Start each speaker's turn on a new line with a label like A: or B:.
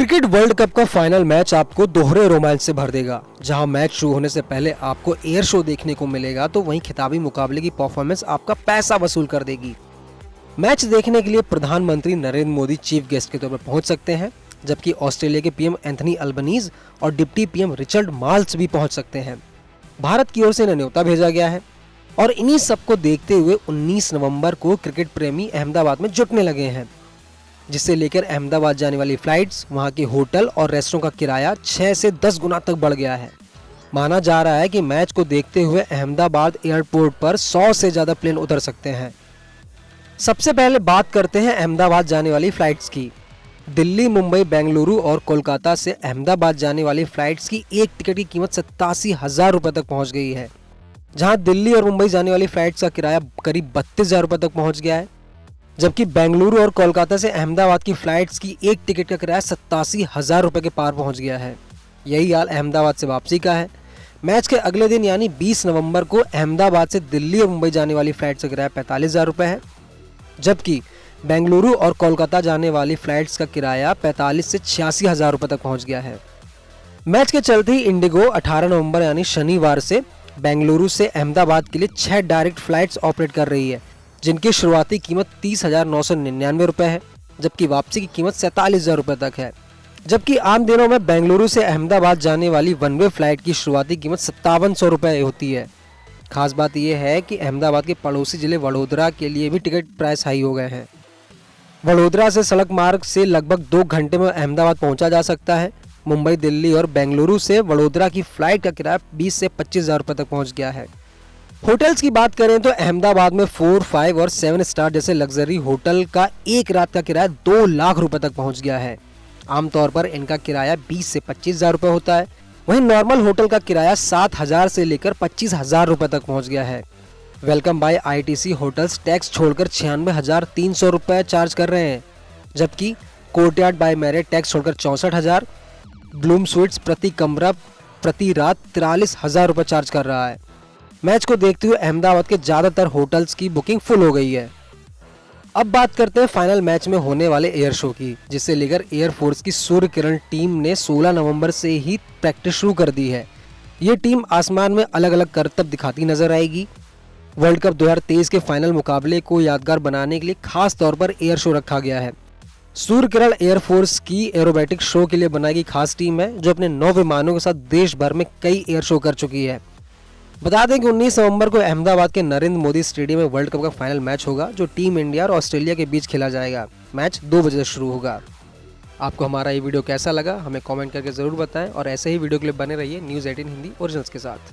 A: Cricket world cup का final match आपको दोहरे रोमांच से भर देगा। जहां मैच शुरू होने से पहले आपको एयर शो देखने को मिलेगा, तो वहीं खिताबी मुकाबले की परफॉर्मेंस आपका पैसा वसूल कर देगी। मैच देखने के लिए प्रधानमंत्री नरेंद्र मोदी चीफ गेस्ट के तौर पर पहुंच सकते हैं, जबकि ऑस्ट्रेलिया के पीएम एंथनी अल्बनीज और डिप्टी पीएम रिचर्ड मार्ल्स भी पहुंच सकते हैं। भारत की ओर से न्योता भेजा गया है और इन्हीं सबको देखते हुए 19 नवंबर को क्रिकेट प्रेमी अहमदाबाद में जुटने लगे हैं, जिससे लेकर अहमदाबाद जाने वाली फ्लाइट्स, वहां के होटल और रेस्टोरेंट का किराया 6 से 10 गुना तक बढ़ गया है। माना जा रहा है कि मैच को देखते हुए अहमदाबाद एयरपोर्ट पर 100 से ज़्यादा प्लेन उतर सकते हैं। सबसे पहले बात करते हैं अहमदाबाद जाने वाली फ्लाइट्स की। दिल्ली, मुंबई, बेंगलुरु और कोलकाता से अहमदाबाद जाने वाली फ्लाइट्स की एक टिकट की कीमत 87,000 रुपये तक पहुँच गई है, जहाँ दिल्ली और मुंबई जाने वाली फ्लाइट्स का किराया करीब 32,000 रुपये तक पहुँच गया है, जबकि बेंगलुरु और कोलकाता से अहमदाबाद की फ्लाइट्स की एक टिकट का किराया 87,000 रुपये के पार पहुंच गया है। यही हाल अहमदाबाद से वापसी का है। मैच के अगले दिन यानी 20 नवंबर को अहमदाबाद से दिल्ली और मुंबई जाने वाली फ्लाइट्स का किराया 45,000 रुपये है, जबकि बेंगलुरु और कोलकाता जाने वाली फ्लाइट्स का किराया 45 से 86,000 रुपये तक पहुँच गया है। मैच के चलते ही इंडिगो 18 नवंबर यानी शनिवार से बेंगलुरु से अहमदाबाद के लिए 6 डायरेक्ट फ्लाइट्स ऑपरेट कर रही है, जिनकी शुरुआती कीमत 30,999 रुपये है, जबकि वापसी की कीमत 47,000 रुपये तक है। जबकि आम दिनों में बेंगलुरु से अहमदाबाद जाने वाली वन वे फ्लाइट की शुरुआती कीमत 5700 रुपये होती है। खास बात यह है कि अहमदाबाद के पड़ोसी जिले वडोदरा के लिए भी टिकट प्राइस हाई हो गए हैं। वडोदरा से सड़क मार्ग से लगभग 2 घंटे में अहमदाबाद पहुंचा जा सकता है। मुंबई, दिल्ली और बेंगलुरु से वडोदरा की फ्लाइट का किराया 20 से 25,000 रुपये तक पहुँच गया है। होटल्स की बात करें तो अहमदाबाद में 4, 5 और 7 स्टार जैसे लग्जरी होटल का एक रात का किराया 2 लाख रुपए तक पहुंच गया है। आमतौर पर इनका किराया 20 से 25,000 रुपये होता है। वहीं नॉर्मल होटल का किराया 7,000 से लेकर 25,000 रुपये तक पहुंच गया है। Welcome by ITC hotels tax छोड़कर 96,300 रुपये चार्ज कर रहे हैं, जबकि कोर्टयार्ड बाय मैरियट टैक्स छोड़कर 64,000, ब्लूम स्वीट्स प्रति कमरा प्रति रात 43,000 रुपये चार्ज कर रहा है। मैच को देखते हुए अहमदाबाद के ज़्यादातर होटल्स की बुकिंग फुल हो गई है। अब बात करते हैं फाइनल मैच में होने वाले एयर शो की, जिसे लेकर एयरफोर्स की सूर्य किरण टीम ने 16 नवंबर से ही प्रैक्टिस शुरू कर दी है। ये टीम आसमान में अलग अलग करतब दिखाती नजर आएगी। वर्ल्ड कप 2023 के फाइनल मुकाबले को यादगार बनाने के लिए खास तौर पर एयर शो रखा गया है। सूर्य किरण एयरफोर्स की एरोबैटिक शो के लिए बनाई गई खास टीम है, जो अपने 9 विमानों के साथ देश भर में कई एयर शो कर चुकी है। बता दें कि 19 नवंबर को अहमदाबाद के नरेंद्र मोदी स्टेडियम में वर्ल्ड कप का फाइनल मैच होगा, जो टीम इंडिया और ऑस्ट्रेलिया के बीच खेला जाएगा। मैच 2 बजे से शुरू होगा। आपको हमारा ये वीडियो कैसा लगा हमें कमेंट करके ज़रूर बताएं, और ऐसे ही वीडियो के लिए बने रहिए न्यूज़ 18 हिंदी ओरिजिनल्स के साथ।